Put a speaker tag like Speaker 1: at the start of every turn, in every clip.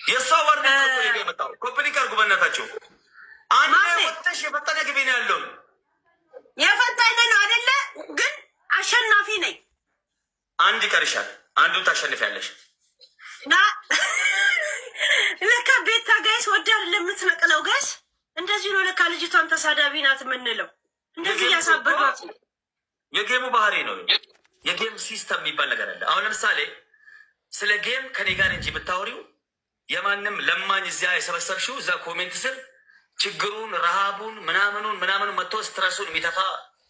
Speaker 1: የሷ ወርድ ነው የመጣው። ኮምፕሊት አድርጉ በእናታቸው። አንድ ወጥተሽ የፈጠነ ግቢ ነው ያለው።
Speaker 2: የፈጠነ ነው አይደለ? ግን አሸናፊ ነኝ።
Speaker 1: አንድ ይቀርሻል። አንዱን ታሸንፊያለሽ።
Speaker 2: ለካ ቤታ ጋይስ ወደ አይደለም የምትነቅለው ጋይስ። እንደዚህ ነው ለካ ልጅቷን ተሳዳቢ ናት የምንለው። እንደዚህ ያሳበዷት
Speaker 1: የጌሙ ባህሪ ነው። የጌም ሲስተም የሚባል ነገር አለ። አሁን ለምሳሌ ስለ ጌም ከኔ ጋር እንጂ ብታወሪው የማንም ለማኝ እዚያ የሰበሰብሽው እዛ ኮሜንት ስር ችግሩን፣ ረሃቡን፣ ምናምኑን መጥቶ ስትረሱን የሚተፋ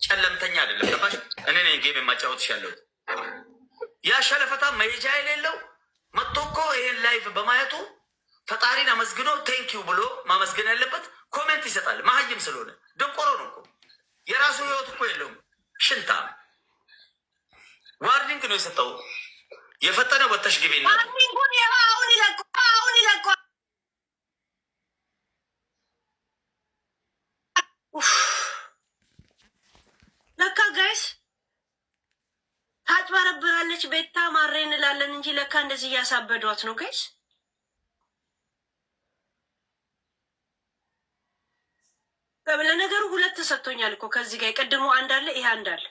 Speaker 1: ጨለምተኛ አይደለም። ገባሽ? እኔ ነኝ ጌም የማጫወትሽ ያለሁት። ያ ሸለፈታ መሄጃ የሌለው መጥቶ እኮ ይሄን ላይቭ በማየቱ ፈጣሪን አመስግኖ ቴንኪው ብሎ ማመስገን ያለበት ኮሜንት ይሰጣል። መሀይም ስለሆነ ደንቆሮ ነው እኮ። የራሱ ህይወት እኮ የለውም። ሽንታ ዋርኒንግ ነው የሰጠው። የፈጠነ ወተሽ ግቢ ነው
Speaker 2: ዋርኒንጉን አሁን ይለቁ። ለካ ጋይስ ታጭበረብራለች ቤታ ማሬ እንላለን እንጂ ለካ እንደዚህ እያሳበዷት ነው ጋይስ። ለነገሩ ሁለት ተሰጥቶኛል እኮ ከዚህ ጋር የቀድሞ አንድ አለ፣ ይሄ አንድ አለ።